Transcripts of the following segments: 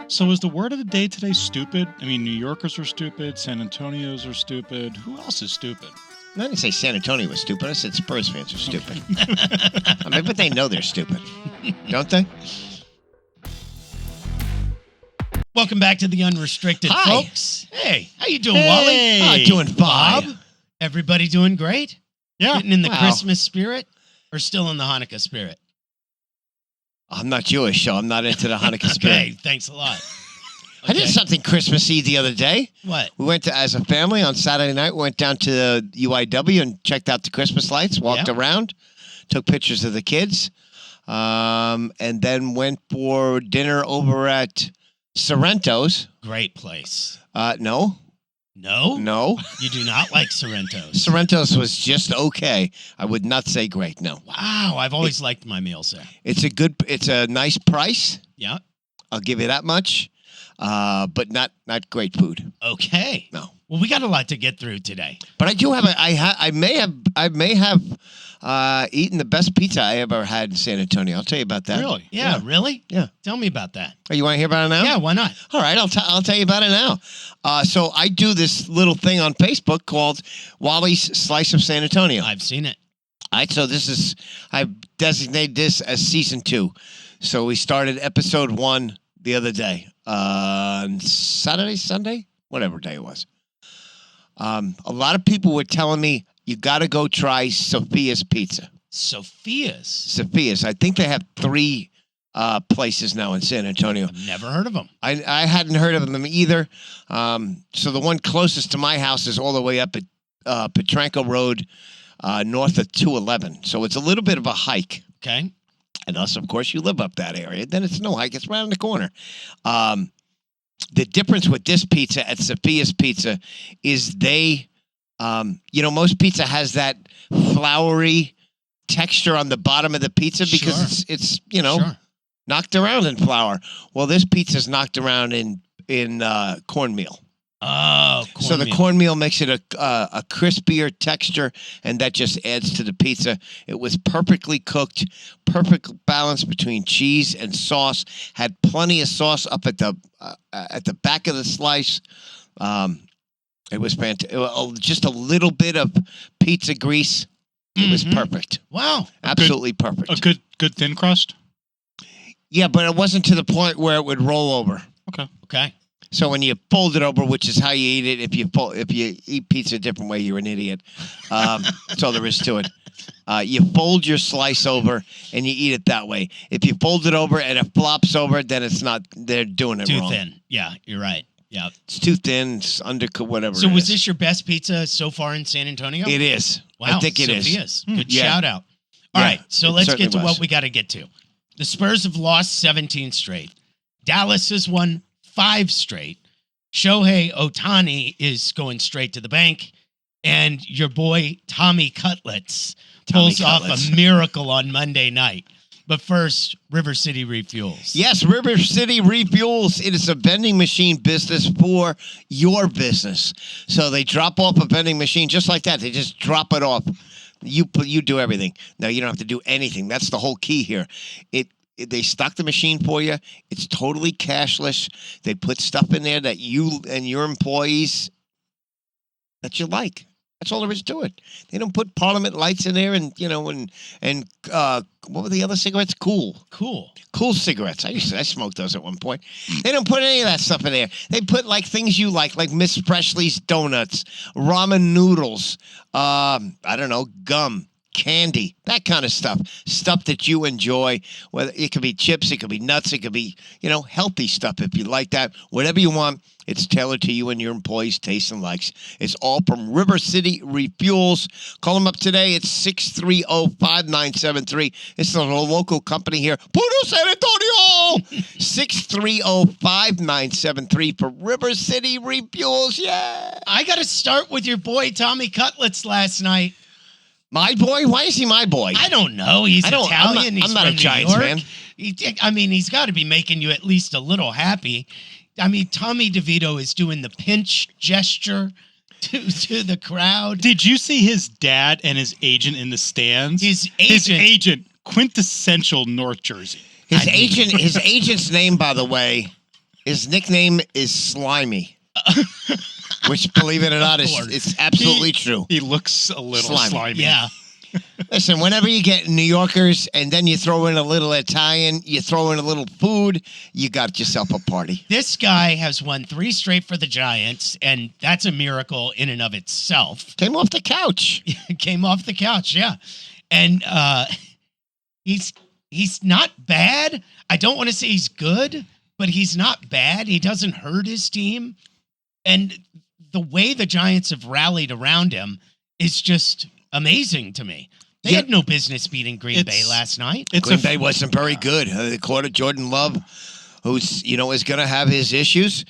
So is the word of the day today stupid? I mean, New Yorkers are stupid. San Antonios are stupid. Who else is stupid? I didn't say San Antonio was stupid. I said Spurs fans are stupid. I mean, but they know they're stupid, don't they? Welcome back to the Unrestricted, Hi. folks. Hey, how you doing, Wally? Oh, doing Bob? fine. Everybody doing great? Yeah. Getting in the Wow. Christmas spirit or still in the Hanukkah spirit? I'm not Jewish, so I'm not into the Hanukkah spirit. Okay, thanks a lot. I did something Christmassy the other day. What? We went to, as a family on Saturday night, we went down to UIW and checked out the Christmas lights, walked around, took pictures of the kids, and then went for dinner over at Sorrento's. Great place. No. No? You do not like Sorrento's? Sorrento's was just okay. I would not say great, no. Wow, I've always liked my meals there. It's a nice price. Yeah. I'll give you that much. But not great food. Okay. No. Well, we got a lot to get through today. But I do have I may have eaten the best pizza I ever had in San Antonio. I'll tell you about that. Really? Yeah, really? Yeah. Tell me about that. Oh, you want to hear about it now? Yeah, why not? All right, I'll tell you about it now. So I do this little thing on Facebook called Wally's Slice of San Antonio. I've seen it. All right, so I've designated this as season 2. So we started episode 1 the other day. On Saturday, Sunday, whatever day it was. A lot of people were telling me you got to go try Sophia's Pizza. Sophia's. I think they have 3 places now in San Antonio. I've never heard of them. I hadn't heard of them either. So the one closest to my house is all the way up at Petranco Road, north of 211. So it's a little bit of a hike. Okay. Unless, of course, you live up that area. Then it's no hike. It's right on the corner. The difference with this pizza at Sophia's Pizza is they, most pizza has that floury texture on the bottom of the pizza because it's knocked around in flour. Well, this pizza's knocked around in cornmeal. Oh, cornmeal. So the cornmeal makes it a crispier texture, and that just adds to the pizza. It was perfectly cooked, perfect balance between cheese and sauce. Had plenty of sauce up at the back of the slice. It was fantastic. Just a little bit of pizza grease. It was perfect. Wow, absolutely perfect. A good thin crust. Yeah, but it wasn't to the point where it would roll over. Okay. So when you fold it over, which is how you eat it, if you eat pizza a different way, you're an idiot. That's all there is to it. You fold your slice over and you eat it that way. If you fold it over and it flops over, then it's not. They're doing it wrong. Too thin. Yeah, you're right. Yeah, it's too thin. It's undercooked. Whatever. So was this your best pizza so far in San Antonio? It is. Wow, I think it Sophia's. is. Good shout out. All right, so let's get to what we got to get to. The Spurs have lost 17 straight. Dallas has won 5 straight. Shohei Ohtani is going straight to the bank, and your boy Tommy Cutlets pulls off a miracle on Monday night. But first, River City Refuels. Yes, River City Refuels. It is a vending machine business for your business. So they drop off a vending machine just like that. They just drop it off. You do everything. No, you don't have to do anything. That's the whole key here. They stock the machine for you. It's totally cashless. They put stuff in there that you and your employees that you like. That's all there is to it. They don't put Parliament lights in there and what were the other cigarettes? Cool cigarettes. I smoked those at one point. They don't put any of that stuff in there. They put like things you like Miss Presley's donuts, ramen noodles, I don't know, gum, candy, that kind of stuff that you enjoy. Whether it could be chips, it could be nuts, it could be healthy stuff if you like that. Whatever you want, it's tailored to you and your employees' tastes and likes. It's all from River City Refuels. Call them up today. It's 630-5973. It's a local company here. Puro San Antonio! 630-5973 for River City Refuels. Yeah! I got to start with your boy Tommy Cutlets last night. My boy? Why is he my boy? I don't know. He's Italian. I'm not a Giants fan. He's got to be making you at least a little happy. I mean, Tommy DeVito is doing the pinch gesture to the crowd. Did you see his dad and his agent in the stands? His agent, quintessential North Jersey. His agent's name, by the way, His nickname is Slimy. Which, believe it or not, it's absolutely true. He looks a little slimy. Yeah. Listen, whenever you get New Yorkers and then you throw in a little Italian, you throw in a little food, you got yourself a party. This guy has won 3 straight for the Giants, and that's a miracle in and of itself. Came off the couch. Came off the couch, yeah. And he's not bad. I don't want to say he's good, but he's not bad. He doesn't hurt his team. And the way the Giants have rallied around him is just amazing to me. They had no business beating Green Bay last night. Green Bay wasn't very good. The quarter, Jordan Love, who's, is going to have his issues.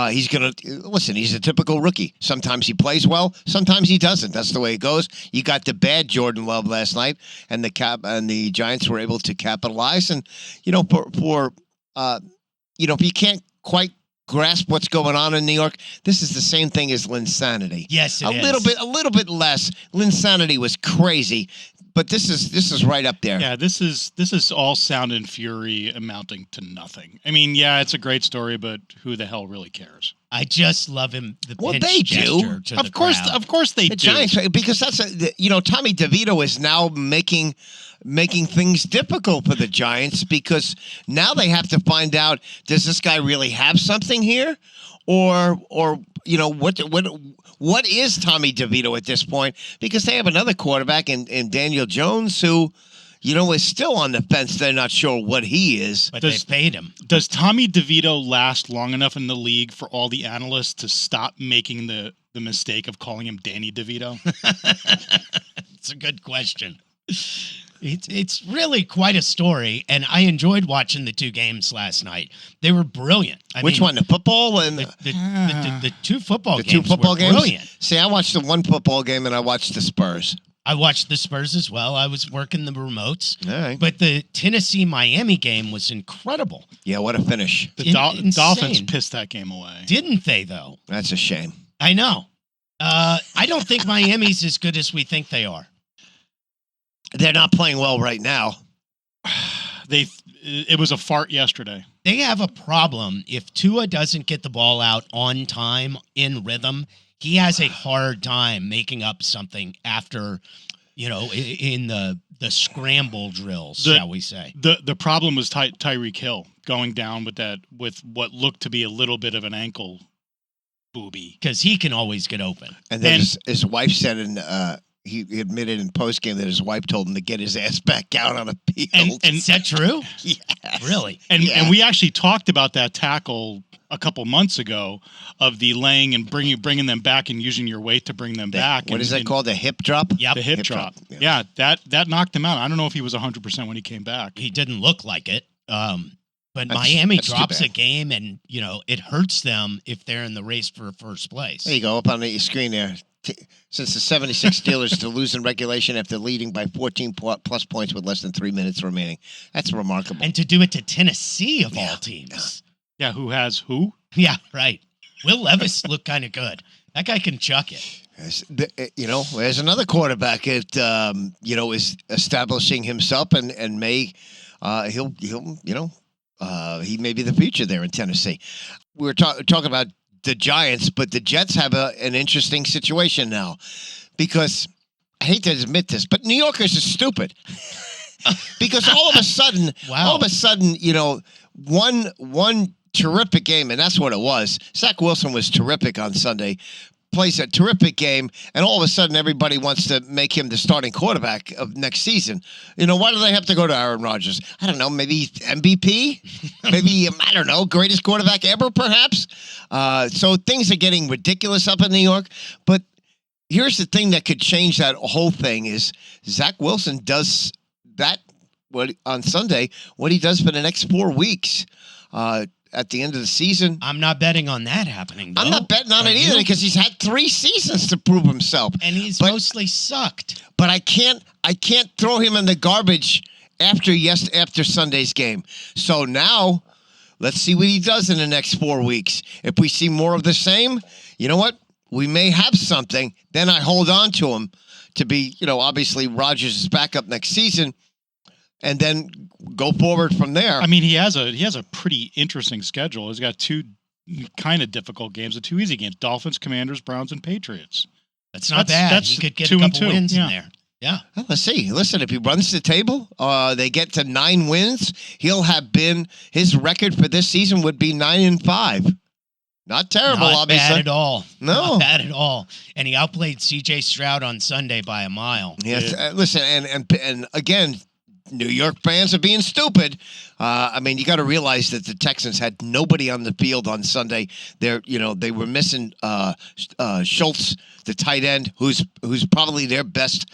He's going to, listen, he's a typical rookie. Sometimes he plays well. Sometimes he doesn't. That's the way it goes. You got the bad Jordan Love last night, and the Giants were able to capitalize. And, if you can't quite grasp what's going on in New York, this is the same thing as Linsanity. Yes, it is. A little bit less. Linsanity was crazy, but this is right up there. Yeah, this is all sound and fury amounting to nothing. I mean, yeah, it's a great story, but who the hell really cares? I just love him. They do. Of course they do. Giants, because that's Tommy DeVito is now making things difficult for the Giants, because now they have to find out, does this guy really have something here, or what is Tommy DeVito at this point? Because they have another quarterback in Daniel Jones who, is still on the fence. They're not sure what he is. But they paid him. Does Tommy DeVito last long enough in the league for all the analysts to stop making the mistake of calling him Danny DeVito? It's a good question. It's really quite a story, and I enjoyed watching the 2 games last night. They were brilliant. Which one? The football and the 2 football games. The 2 football games? Brilliant. See, I watched the 1 football game, and I watched the Spurs. I watched the Spurs as well. I was working the remotes. All right. But the Tennessee-Miami game was incredible. Yeah, what a finish. The Dolphins pissed that game away. Didn't they, though? That's a shame. I know. I don't think Miami's as good as we think they are. They're not playing well right now. It was a fart yesterday. They have a problem. If Tua doesn't get the ball out on time, in rhythm, he has a hard time making up something after, in the scramble drills, shall we say. The problem was Tyreek Hill going down with what looked to be a little bit of an ankle booby. Because he can always get open. And then his wife said he admitted in postgame that his wife told him to get his ass back out on a field. And is that true? Yes. Really? And we actually talked about that tackle a couple months ago of the laying and bringing them back and using your weight to bring them back. What is that called? The hip drop? Yep. The hip drop. Yeah, that knocked him out. I don't know if he was 100% when he came back. He didn't look like it. But Miami drops a game, and, it hurts them if they're in the race for first place. There you go, up on the screen there. Since the 76 Steelers to lose in regulation after leading by 14 plus points with less than 3 minutes remaining. That's remarkable. And to do it to Tennessee, of all teams. Yeah, who has who? Yeah, right. Will Levis looked kind of good. That guy can chuck it. There's another quarterback that, is establishing himself and may, he may be the future there in Tennessee. We were talking about the Giants, but the Jets have an interesting situation now, because I hate to admit this, but New Yorkers are stupid. Because all of a sudden, one terrific game, and that's what it was. Zach Wilson was terrific on Sunday, plays a terrific game, and all of a sudden everybody wants to make him the starting quarterback of next season. Why do they have to go to Aaron Rodgers? I don't know, maybe MVP? Maybe, I don't know, greatest quarterback ever, perhaps? So things are getting ridiculous up in New York, but here's the thing that could change that whole thing is Zach Wilson does that on Sunday, what he does for the next 4 weeks. At the end of the season. I'm not betting on that happening, though. I'm not betting on it either, because he's had 3 seasons to prove himself. And he's mostly sucked. But I can't throw him in the garbage after Sunday's game. So now, let's see what he does in the next 4 weeks. If we see more of the same, you know what? We may have something. Then I hold on to him to be, obviously Rodgers' backup next season. and then go forward from there. I mean, he has a pretty interesting schedule. He's got 2 kind of difficult games and 2 easy games: Dolphins, Commanders, Browns, and Patriots. That's not bad. He could get 2 a and couple 2. wins in there. Yeah. Well, let's see. Listen, if he runs the table, they get to 9 wins. His record for this season would be 9-5. Not terrible, Not obviously. bad at all. No. Not bad at all. And he outplayed C.J. Stroud on Sunday by a mile. Yes. Listen, and again, New York fans are being stupid. I mean, you got to realize that the Texans had nobody on the field on Sunday. They were missing Schultz, the tight end, who's probably their best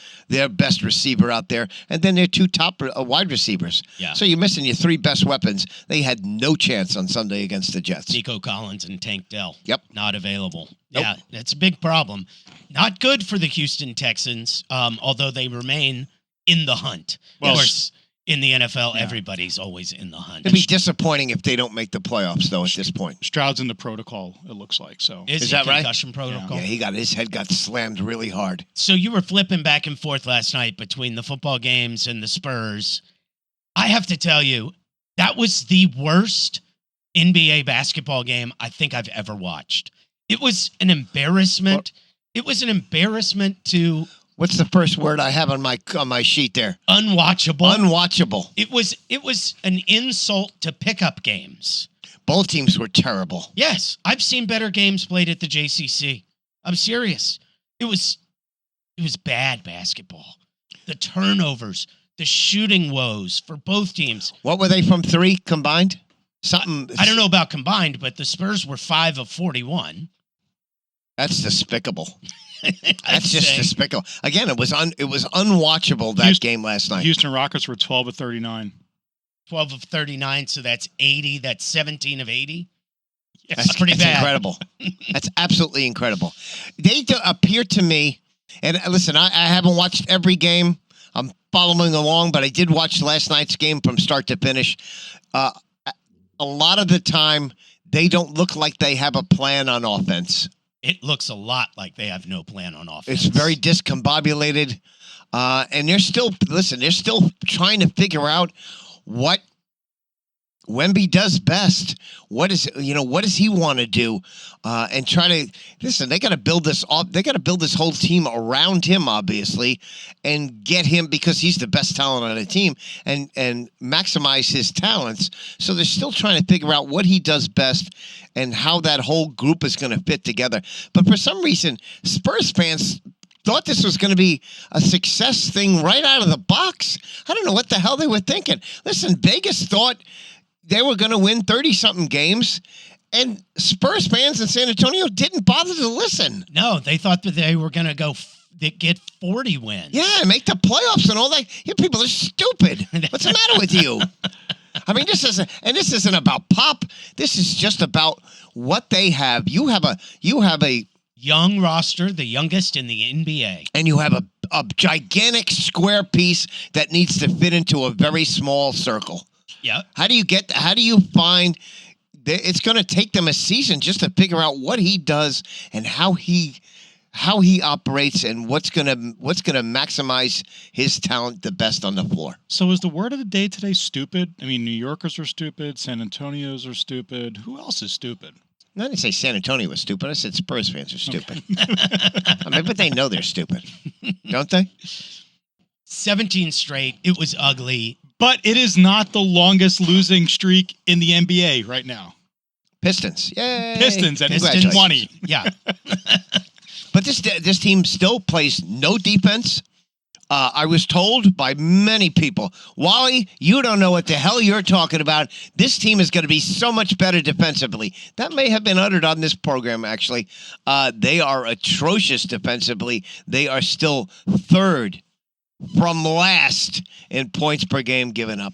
receiver out there, and then their 2 top wide receivers. Yeah. So you're missing your 3 best weapons. They had no chance on Sunday against the Jets. Nico Collins and Tank Dell. Yep. Not available. Nope. Yeah, that's a big problem. Not good for the Houston Texans, although they remain in the hunt. Well, of course, in the NFL, everybody's always in the hunt. It'd be disappointing if they don't make the playoffs, though, at this point. Stroud's in the protocol, it looks like. So Is that right? concussion protocol? Yeah, his head got slammed really hard. So you were flipping back and forth last night between the football games and the Spurs. I have to tell you, that was the worst NBA basketball game I think I've ever watched. It was an embarrassment. It was an embarrassment to... What's the first word I have on my sheet there? Unwatchable. Unwatchable. It was an insult to pickup games. Both teams were terrible. Yes, I've seen better games played at the JCC. I'm serious. It was bad basketball. The turnovers, the shooting woes for both teams. What were they from 3 combined? Something. I don't know about combined, but the Spurs were 5 of 41. That's despicable. That's just despicable. Again, it was unwatchable that game last night. Houston Rockets were 12 of 39. 12 of 39, so that's 80. That's 17 of 80. That's pretty bad. Incredible. That's absolutely incredible. They appear to me, and listen, I haven't watched every game. I'm following along, but I did watch last night's game from start to finish. A lot of the time, they don't look like they have a plan on offense. It looks a lot like they have no plan on offense. It's very discombobulated. And they're still trying to figure out what Wemby does best. What does he want to do? And try to listen. They got to build this off. They got to build this whole team around him, obviously, and get him because he's the best talent on the team, and maximize his talents. So they're still trying to figure out what he does best and how that whole group is going to fit together. But for some reason, Spurs fans thought this was going to be a success thing right out of the box. I don't know what the hell they were thinking. Listen, Vegas thought they were going to win 30-something games, and Spurs fans in San Antonio didn't bother to listen. No, they thought that they were going to get 40 wins. Yeah, make the playoffs and all that. You people are stupid. What's the matter with you? I mean, this isn't about Pop. This is just about what they have. You have a young roster, the youngest in the NBA. And you have a gigantic square piece that needs to fit into a very small circle. Yeah. How do you find it's going to take them a season just to figure out what he does and how he operates and what's going to maximize his talent the best on the floor. So is the word of the day today stupid? I mean, New Yorkers are stupid, San Antonios are stupid. Who else is stupid? I didn't say San Antonio was stupid. I said Spurs fans are stupid. I mean, but they know they're stupid, don't they? 17 straight. It was ugly. But it is not the longest losing streak in the NBA right now. Pistons. Yay. Pistons at 20. Yeah. But this team still plays no defense. I was told by many people, Wally, you don't know what the hell you're talking about. This team is going to be so much better defensively. That may have been uttered on this program, actually. They are atrocious defensively. They are still third from last in points per game given up.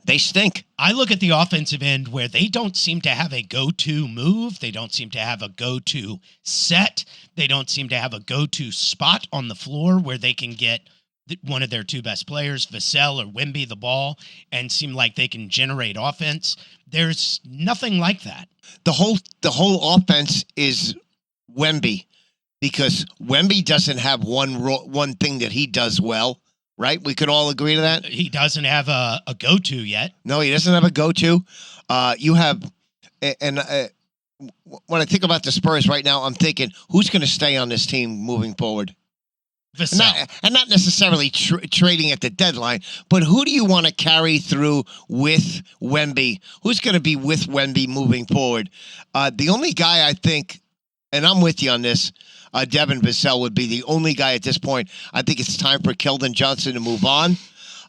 They stink. I look at the offensive end where they don't seem to have a go-to move. They don't seem to have a go-to set. They don't seem to have a go-to spot on the floor where they can get one of their 2 best players, Vassell or Wemby, the ball, and seem like they can generate offense. There's nothing like that. The whole offense is Wemby, because Wemby doesn't have one thing that he does well, right? We could all agree to that. He doesn't have a go-to yet. No, he doesn't have a go-to. You have, and when I think about the Spurs right now, I'm thinking, who's going to stay on this team moving forward? And not necessarily trading at the deadline, but who do you want to carry through with Wemby? Who's going to be with Wemby moving forward? The only guy I think, and I'm with you on this, Devin Vassell would be the only guy at this point. I think it's time for Keldon Johnson to move on.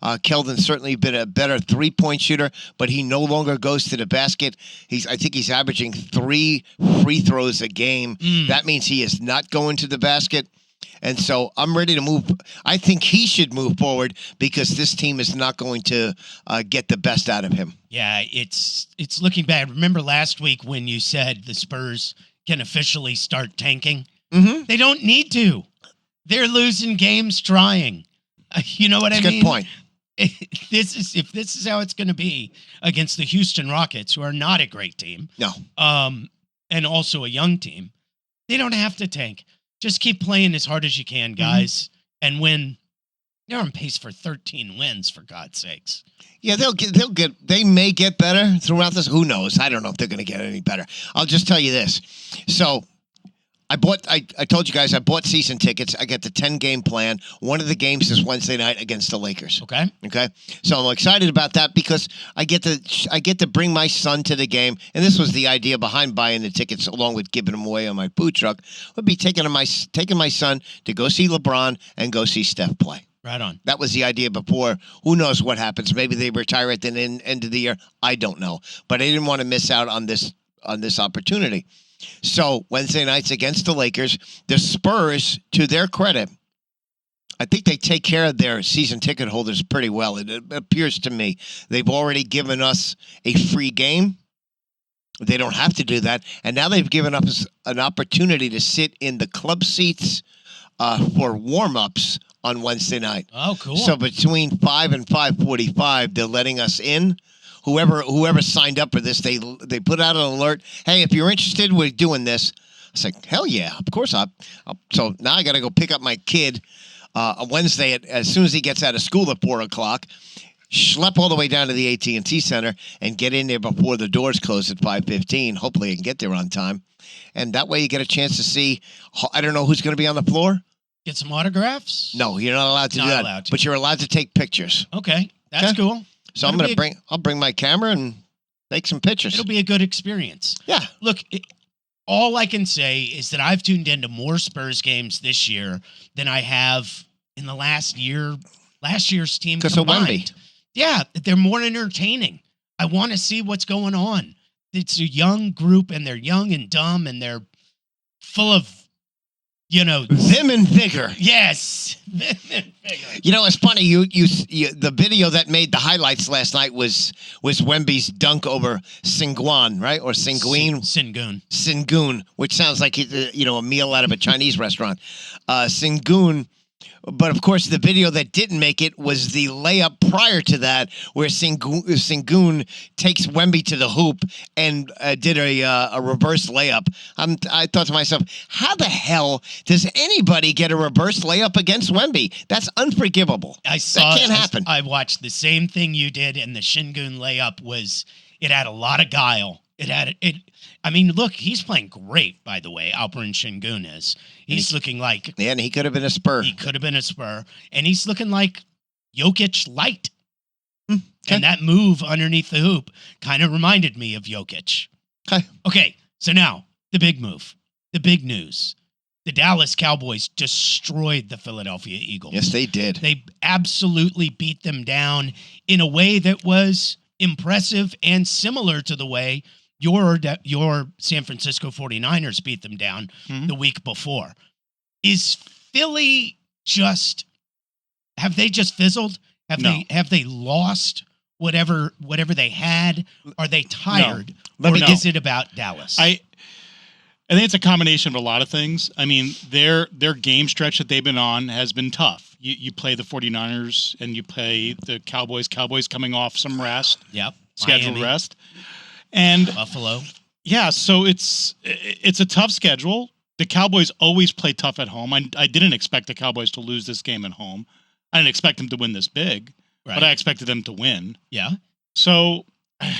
Keldon's certainly been a better three-point shooter, but he no longer goes to the basket. I think he's averaging 3 free throws a game. That means he is not going to the basket. And so I'm ready to move. I think he should move forward because this team is not going to get the best out of him. Yeah, it's looking bad. Remember last week when you said the Spurs can officially start tanking? Mm-hmm. They don't need to. They're losing games trying. You know what I mean? Good point. If this is how it's going to be against the Houston Rockets, who are not a great team, no, and also a young team, they don't have to tank. Just keep playing as hard as you can, guys, and win. They're on pace for 13 wins, for God's sakes. Yeah, they may get better throughout this. Who knows? I don't know if they're going to get any better. I'll just tell you this. So I told you guys I bought season tickets. I got the 10-game plan. One of the games is Wednesday night against the Lakers. Okay. So I'm excited about that because I get to bring my son to the game, and this was the idea behind buying the tickets, along with giving them away on my food truck. Would be taking my son to go see LeBron and go see Steph play. Right on. That was the idea before. Who knows what happens? Maybe they retire at the end of the year. I don't know, but I didn't want to miss out on this opportunity. So Wednesday nights against the Lakers, the Spurs, to their credit, I think they take care of their season ticket holders pretty well. It appears to me they've already given us a free game. They don't have to do that. And now they've given us an opportunity to sit in the club seats for warm-ups on Wednesday night. Oh, cool. So between 5 and 5:45, they're letting us in. Whoever signed up for this, they put out an alert. Hey, if you're interested, we're doing this. I was like, hell yeah, of course. So now I got to go pick up my kid on Wednesday as soon as he gets out of school at 4:00. Schlep all the way down to the AT&T Center and get in there before the doors close at 5:15. Hopefully, I can get there on time, and that way you get a chance to see. I don't know who's going to be on the floor. Get some autographs? No, you're not allowed to do that. But you're allowed to take pictures. Okay, that's cool. So I'll bring my camera and take some pictures. It'll be a good experience. Yeah. Look, all I can say is that I've tuned into more Spurs games this year than I have in the last year. Last year's team because of Wemby. Yeah, they're more entertaining. I want to see what's going on. It's a young group, and they're young and dumb, and they're full of, vim and vigor. Yes, vim and vigor. It's funny. You the video that made the highlights last night was Wemby's dunk over Sengun, right? Or Sengun? Sengun, which sounds like a meal out of a Chinese restaurant. Sengun. But, of course, the video that didn't make it was the layup prior to that where Sengun takes Wemby to the hoop and did a reverse layup. I thought to myself, how the hell does anybody get a reverse layup against Wemby? That's unforgivable. That can't happen. I watched the same thing you did, and the Sengun layup it had a lot of guile. I mean, look, he's playing great, by the way. Alperen Sengun is. He's looking like... Yeah, and he could have been a Spur. He could have been a Spur. And he's looking like Jokic light. Okay. And that move underneath the hoop kind of reminded me of Jokic. Okay, so now, the big move. The big news. The Dallas Cowboys destroyed the Philadelphia Eagles. Yes, they did. They absolutely beat them down in a way that was impressive and similar to the way your San Francisco 49ers beat them down the week before. Is Philly have they just fizzled? Have they lost whatever they had? Are they tired? No. Or is it about Dallas? I think it's a combination of a lot of things. I mean, their game stretch that they've been on has been tough. You play the 49ers and you play the Cowboys. Cowboys coming off some rest. Yep. Scheduled Miami. rest. And Buffalo. Yeah, so it's a tough schedule. The Cowboys always play tough at home. I didn't expect the Cowboys to lose this game at home. I didn't expect them to win this big, but I expected them to win. Yeah. So the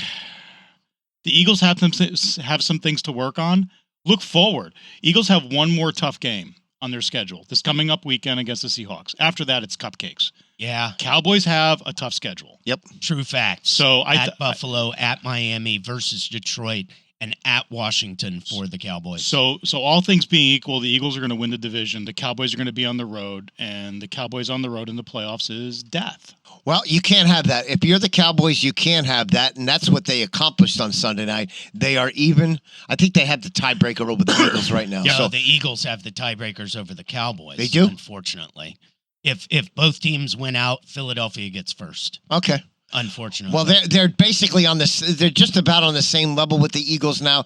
Eagles have some things to work on. Look forward. Eagles have one more tough game on their schedule this coming up weekend against the Seahawks. After that, it's cupcakes. Yeah. Cowboys have a tough schedule. Yep. True facts. So at Buffalo, at Miami versus Detroit, and at Washington for the Cowboys. So all things being equal, the Eagles are going to win the division. The Cowboys are going to be on the road, and the Cowboys on the road in the playoffs is death. Well, you can't have that. If you're the Cowboys, you can't have that, and that's what they accomplished on Sunday night. They are even. I think they have the tiebreaker over the Eagles right now. Yeah, so the Eagles have the tiebreakers over the Cowboys. They do? Unfortunately. If both teams win out, Philadelphia gets first. Okay. Unfortunately. Well, they're basically on this. They're just about on the same level with the Eagles now.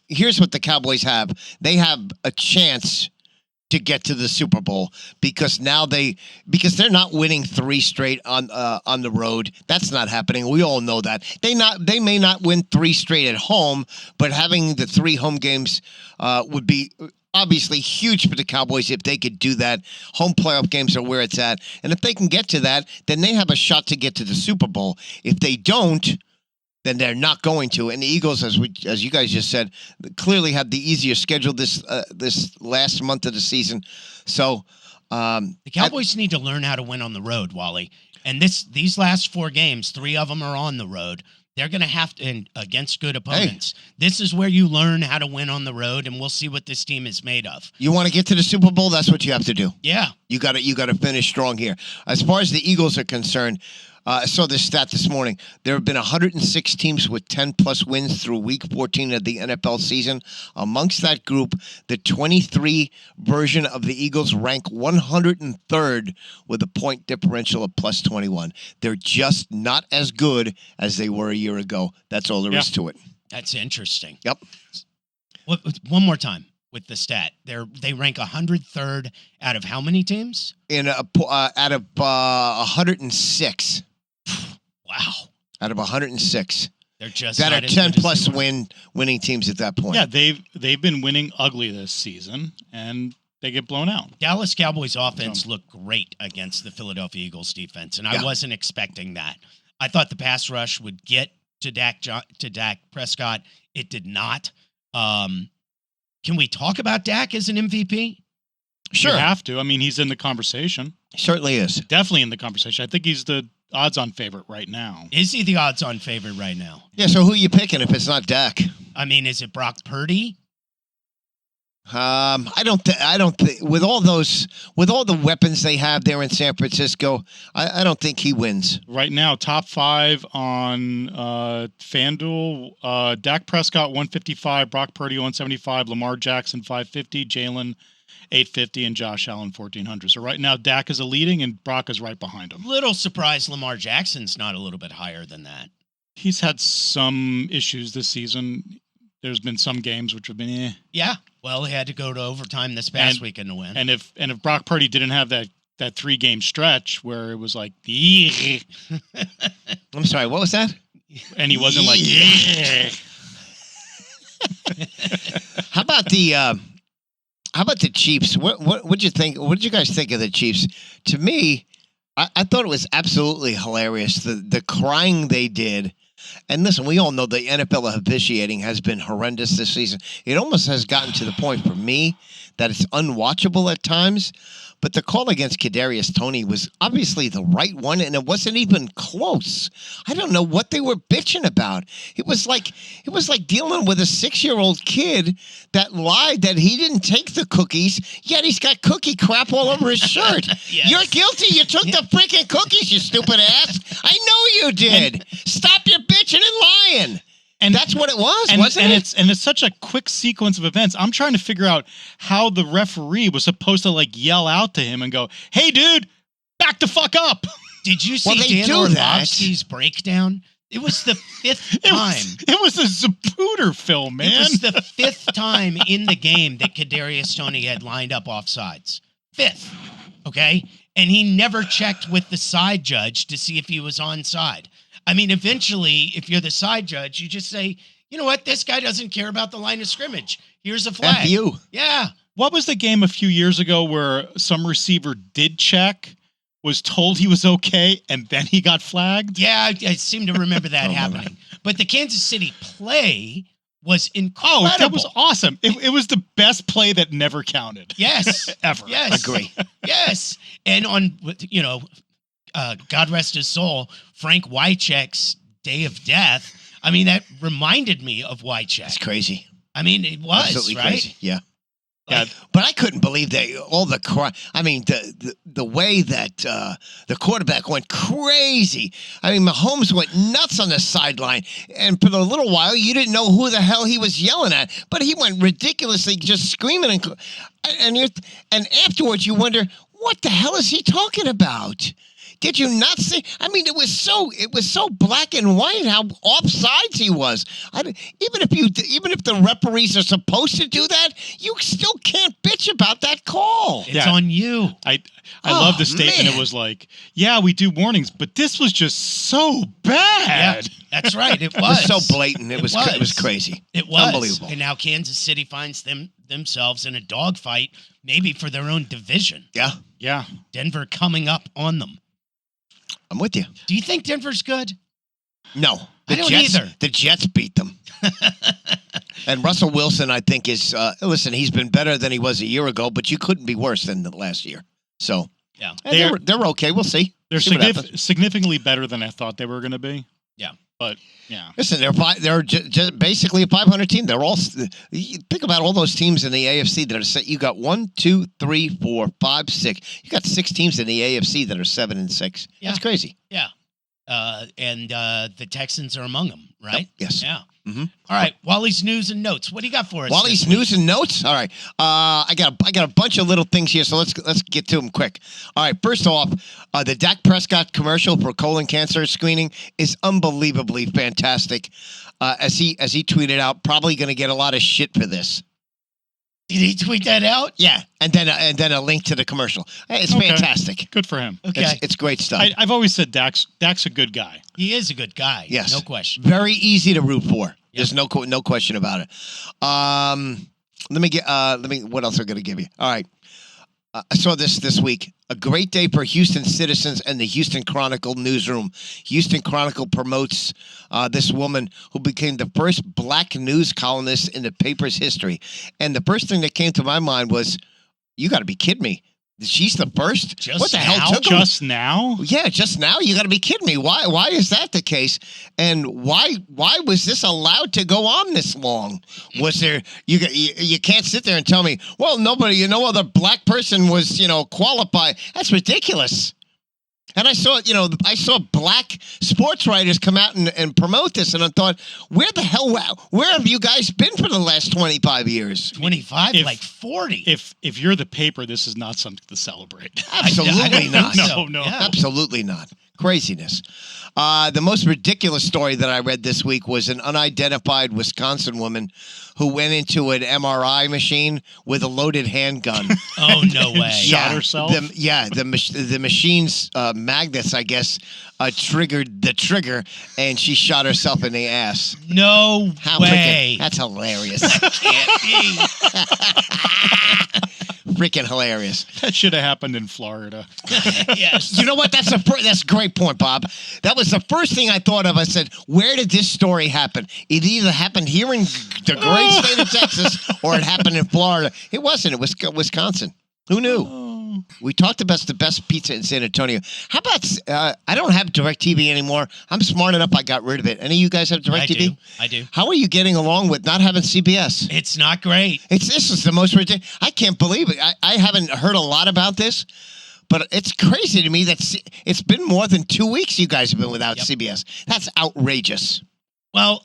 Here's what the Cowboys have. They have a chance to get to the Super Bowl because they're not winning 3 straight on the road. That's not happening. We all know that. They may not win 3 straight at home, but having the 3 home games would be obviously huge for the Cowboys if they could do that. Home playoff games are where it's at. And if they can get to that, then they have a shot to get to the Super Bowl. If they don't, then they're not going to. And the Eagles, as you guys just said, clearly had the easier schedule this last month of the season. So the Cowboys need to learn how to win on the road, Wally. And these last 4 games, 3 of them are on the road. They're going to have to, and against good opponents. Hey. This is where you learn how to win on the road, and we'll see what this team is made of. You want to get to the Super Bowl? That's what you have to do. Yeah. You got to finish strong here. As far as the Eagles are concerned, I saw this stat this morning. There have been 106 teams with 10-plus wins through Week 14 of the NFL season. Amongst that group, the 23 version of the Eagles rank 103rd with a point differential of plus 21. They're just not as good as they were a year ago. That's all there is to it. That's interesting. Yep. One more time with the stat. They rank 103rd out of how many teams? Out of 106. Wow. Out of 106. They're just that are 10-plus winning teams at that point. Yeah, they've been winning ugly this season, and they get blown out. Dallas Cowboys offense looked great against the Philadelphia Eagles defense, and I wasn't expecting that. I thought the pass rush would get to Dak Prescott. It did not. Can we talk about Dak as an MVP? Sure. You have to. I mean, he's in the conversation. He certainly is. Definitely in the conversation. I think he's the odds-on favorite right now. Is he the odds-on favorite right now? Yeah, so who are you picking if it's not Dak? I mean, is it Brock Purdy? I don't think with all the weapons they have there in San Francisco, I don't think he wins. Right now, top 5 on FanDuel, Dak Prescott 155, Brock Purdy 175, Lamar Jackson 550, Jalen 850, and Josh Allen 1400. So right now, Dak is leading, and Brock is right behind him. Little surprised Lamar Jackson's not a little bit higher than that. He's had some issues this season. There's been some games which have been Yeah. Well, he had to go to overtime this past weekend to win. And if Brock Purdy didn't have that 3-game stretch where it was like I'm sorry, what was that? And he wasn't like How about the Chiefs? What'd you think? What did you guys think of the Chiefs? To me, I thought it was absolutely hilarious. The crying they did. And listen, we all know the NFL officiating has been horrendous this season. It almost has gotten to the point for me that it's unwatchable at times. But the call against Kadarius Toney was obviously the right one, and it wasn't even close. I don't know what they were bitching about. It was like dealing with a 6-year-old kid that lied that he didn't take the cookies, yet he's got cookie crap all over his shirt. Yes. You're guilty. You took the freaking cookies, you stupid ass. I know you did. Stop your bitching and lying. And that's what it was, wasn't it? And it's such a quick sequence of events. I'm trying to figure out how the referee was supposed to yell out to him and go, "Hey, dude, back the fuck up." Did you see Dan Orlovsky's breakdown? It was the 5th time. It was a Zapruder film, man. It was the 5th time in the game that Kadarius Toney had lined up offsides. 5th, okay? And he never checked with the side judge to see if he was onside. I mean, eventually, if you're the side judge, you just say, you know what? This guy doesn't care about the line of scrimmage. Here's a flag. F you. Yeah. What was the game a few years ago where some receiver did check, was told he was okay, and then he got flagged. Yeah, I seem to remember that happening. But the Kansas City play was incredible. Oh, that was awesome. It was the best play that never counted. Yes. Ever. Yes. Agree. Yes. And on, God rest his soul, Frank Wycheck's Day of Death. I mean, that reminded me of Wycheck. It's crazy. I mean, it was, Absolutely right? crazy. Yeah. Yeah. But I couldn't believe that all the I mean, the way that the quarterback went crazy. I mean, Mahomes went nuts on the sideline, and for a little while, you didn't know who the hell he was yelling at. But he went ridiculously, just screaming, and afterwards, you wonder what the hell is he talking about. Did you not see? I mean, it was so black and white how offsides he was. Even if the referees are supposed to do that, you still can't bitch about that call. It's on you. I love the statement. Man. It was like, yeah, we do warnings, but this was just so bad. Yeah, that's right. It It was. was so blatant. It was crazy. It was. Unbelievable. And now Kansas City finds themselves in a dogfight, maybe for their own division. Yeah, Yeah. Denver coming up on them. I'm with you. Do you think Denver's good? No, I don't either. The Jets beat them. And Russell Wilson, I think, is listen. He's been better than he was a year ago, but you couldn't be worse than the last year. So Yeah. they're okay. We'll see. They're See what happens. significantly better than I thought they were going to be. Yeah. But, yeah. Listen, they're just basically a 500 team. They're all. Think about all those teams in the AFC that are set. You got 1, 2, 3, 4, 5, 6. You got 6 teams in the AFC that are 7 and 6. Yeah. That's crazy. Yeah. And the Texans are among them, right? Yes. Yeah. Mm-hmm. All right. Wally's news and notes. What do you got for us? Wally's this week? news and notes. All right. I got a bunch of little things here, so let's get to them quick. All right. First off, the Dak Prescott commercial for colon cancer screening is unbelievably fantastic. As he tweeted out, probably going to get a lot of shit for this. Did he tweet that out? Yeah, and then a link to the commercial. It's Okay. fantastic. Good for him. Okay. It's great stuff. I've always said Dak's a good guy. He is a good guy. Yes. No question. Very easy to root for. There's no question about it. What else am I going to give you? All right. I saw this week. A great day for Houston citizens and the Houston Chronicle newsroom. Houston Chronicle promotes this woman who became the first black news columnist in the paper's history. And the first thing that came to my mind was, you got to be kidding me. She's the first? Just what the now? hell took 'em? Just now? Yeah, just now. You got to be kidding me. Why is that the case? And why was this allowed to go on this long? Was there you can't sit there and tell me, well, no other black person was, qualified. That's ridiculous. And I saw black sports writers come out and promote this, and I thought, where have you guys been for the last 25 years? 25, like 40. If you're the paper, this is not something to celebrate. Absolutely not. No. Yeah. Absolutely not. Craziness. The most ridiculous story that I read this week was an unidentified Wisconsin woman who went into an MRI machine with a loaded handgun. Oh, no way. Shot herself? The machine's magnets, I guess, triggered the trigger, and she shot herself in the ass. No way. That's hilarious. Can't be. Freaking hilarious. That should have happened in Florida. Yes. You know what? That's a great point, Bob. That was the first thing I thought of. I said, where did this story happen? It either happened here in the great state of Texas or it happened in Florida. It wasn't. It was Wisconsin. Who knew? We talked about the best pizza in San Antonio. How about, I don't have DirecTV anymore. I'm smart enough I got rid of it. Any of you guys have DirecTV? I do. How are you getting along with not having CBS? It's not great. This is the most ridiculous. I can't believe it. I haven't heard a lot about this, but it's crazy to me that it's been more than 2 weeks you guys have been without CBS. That's outrageous. Well,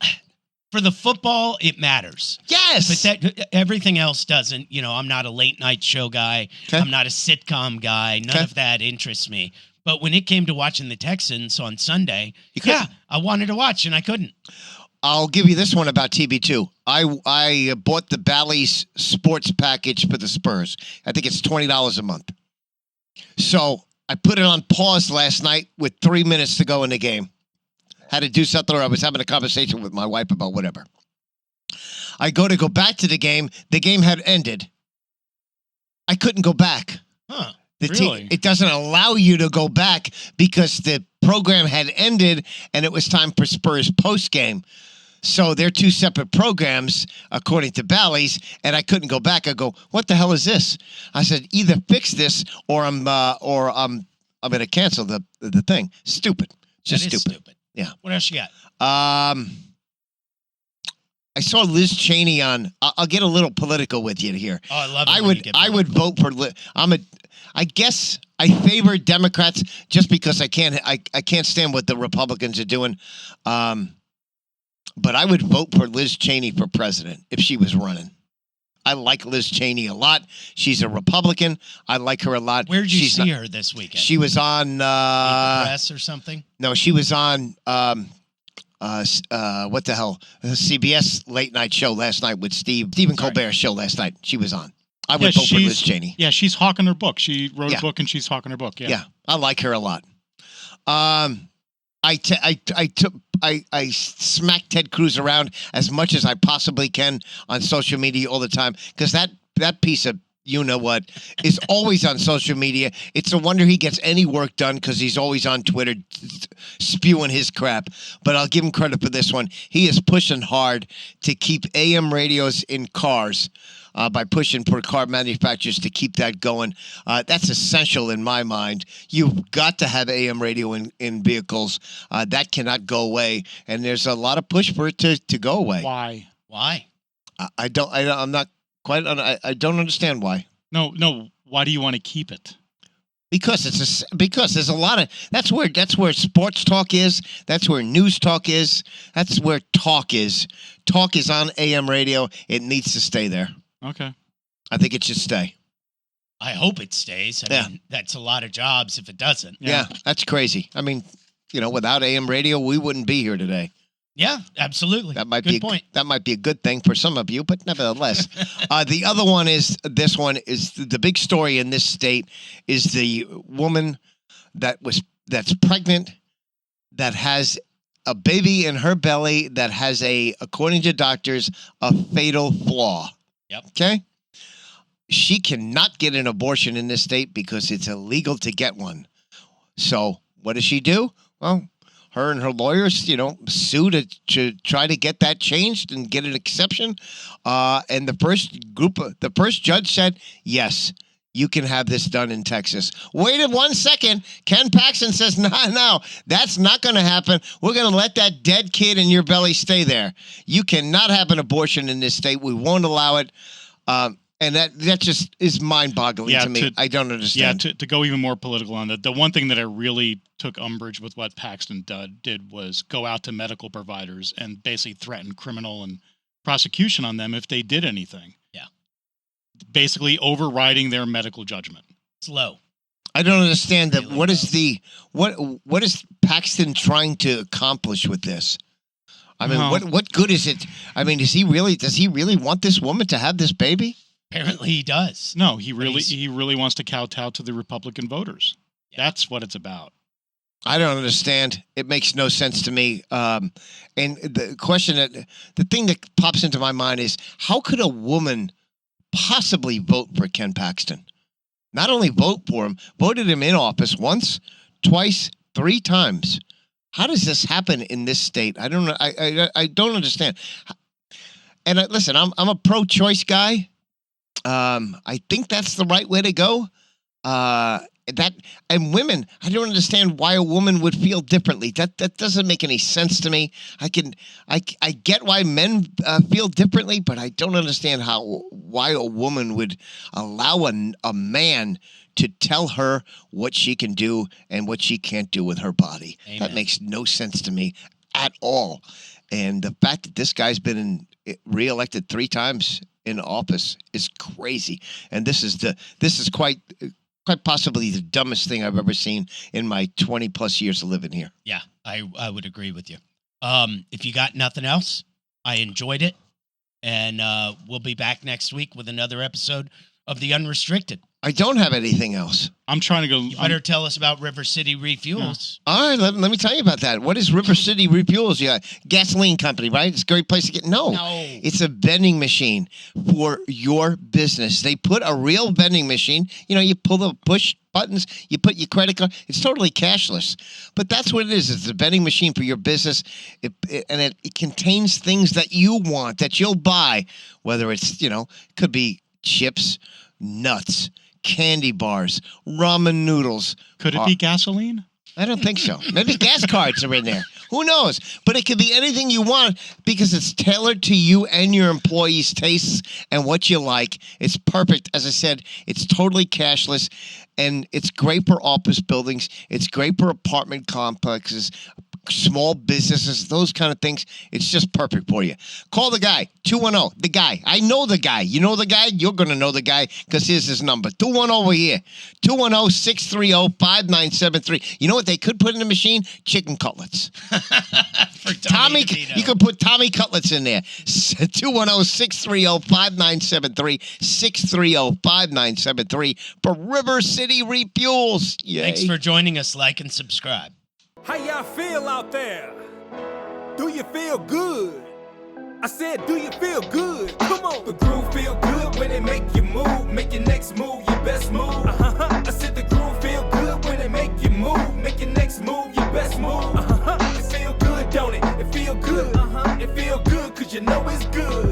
for the football, it matters. Yes. But everything else doesn't. I'm not a late night show guy. Okay. I'm not a sitcom guy. None of that interests me. But when it came to watching the Texans on Sunday, I wanted to watch and I couldn't. I'll give you this one about TB2. I bought the Bally's sports package for the Spurs. I think it's $20 a month. So I put it on pause last night with 3 minutes to go in the game. Had to do something, or I was having a conversation with my wife about whatever. I go back to the game. The game had ended. I couldn't go back. Huh. Really? It doesn't allow you to go back because the program had ended and it was time for Spurs post game. So they're two separate programs, according to Bally's, and I couldn't go back. I go, what the hell is this? I said, either fix this or I'm going to cancel the thing. Stupid. Just stupid. Yeah. What else you got? I saw Liz Cheney on. I'll get a little political with you here. Oh, I love it. I would vote for. I guess I favor Democrats just because I can't stand what the Republicans are doing. But I would vote for Liz Cheney for president if she was running. I like Liz Cheney a lot. She's a Republican. I like her a lot. Where did you see her this weekend? She was on the Press or something. No, she was on what the hell? CBS late night show last night with Stephen Colbert's show last night. She was on. I would vote for Liz Cheney. Yeah, she's hawking her book. She wrote a book and she's hawking her book. Yeah, I like her a lot. I smack Ted Cruz around as much as I possibly can on social media all the time because that piece of you-know-what is always on social media. It's a wonder he gets any work done because he's always on Twitter spewing his crap. But I'll give him credit for this one. He is pushing hard to keep AM radios in cars by pushing for car manufacturers to keep that going. That's essential in my mind. You've got to have AM radio in vehicles. That cannot go away. And there's a lot of push for it to go away. Why? I don't understand why. No. Why do you want to keep it? Because there's a lot of that's where sports talk is. That's where news talk is. That's where talk is. Talk is on AM radio. It needs to stay there. Okay. I think it should stay. I hope it stays. I mean, that's a lot of jobs if it doesn't. Yeah, that's crazy. I mean, without AM radio, we wouldn't be here today. Yeah, absolutely. That might be a good thing for some of you, but nevertheless. The other one is the big story in this state is the woman that's pregnant, that has a baby in her belly that has according to doctors, a fatal flaw. Yep. Okay? She cannot get an abortion in this state because it's illegal to get one. So what does she do? Well, her and her lawyers, sue to try to get that changed and get an exception. And the first judge said, yes, you can have this done in Texas. Wait 1 second. Ken Paxton says, no, that's not going to happen. We're going to let that dead kid in your belly stay there. You cannot have an abortion in this state. We won't allow it. And that just is mind-boggling to me. I don't understand. Yeah, to go even more political on that, the one thing that I really took umbrage with what Paxton did was go out to medical providers and basically threaten criminal and prosecution on them if they did anything. Yeah. basically overriding their medical judgment. It's low. I don't understand that. Really What is Paxton trying to accomplish with this? I mean, what good is it? I mean, does he really want this woman to have this baby? Apparently he does. No, he really wants to kowtow to the Republican voters. Yeah. That's what it's about. I don't understand. It makes no sense to me. And the thing that pops into my mind is, how could a woman possibly vote for Ken Paxton? Not only vote for him, voted him in office once, twice, 3 times. How does this happen in this state? I don't know. I don't understand. And listen, I'm a pro-choice guy. I think that's the right way to go. And women, I don't understand why a woman would feel differently. That doesn't make any sense to me. I get why men feel differently, but I don't understand why a woman would allow a man to tell her what she can do and what she can't do with her body. Amen. That makes no sense to me at all. And the fact that this guy's been reelected 3 times in office is crazy. And this is quite possibly the dumbest thing I've ever seen in my 20 plus years of living here. Yeah, I would agree with you. If you got nothing else, I enjoyed it. And we'll be back next week with another episode of The Unrestricted. I don't have anything else. I'm trying to go. You better tell us about River City Refuels. All right, let me tell you about that. What is River City Refuels? Yeah, gasoline company, right? It's a great place to get. No, it's a vending machine for your business. They put a real vending machine. You pull the push buttons, you put your credit card. It's totally cashless, but that's what it is. It's a vending machine for your business, and it contains things that you want, that you'll buy, whether it's could be chips, nuts, candy bars, ramen noodles. Could it be gasoline? I don't think so. Maybe gas cards are in there. Who knows? But it could be anything you want because it's tailored to you and your employees' tastes and what you like. It's perfect. As I said, it's totally cashless, and it's great for office buildings. It's great for apartment complexes, small businesses, those kind of things. It's just perfect for you. Call the guy, 210. The guy. I know the guy. You know the guy? You're going to know the guy because here's his number. 210 over here. 210-630-5973. You know what they could put in the machine? Chicken cutlets. For Tommy you could put Tommy cutlets in there. 210-630-5973. 630-5973 for River City Refuels. Yay. Thanks for joining us. Like and subscribe. How y'all feel out there? Do you feel good? I said, do you feel good? Come on. The groove feel good when it make you move. Make your next move your best move. I said the groove feel good when it make you move. Make your next move your best move. It feel good, don't it? It feel good. It feel good cause you know it's good.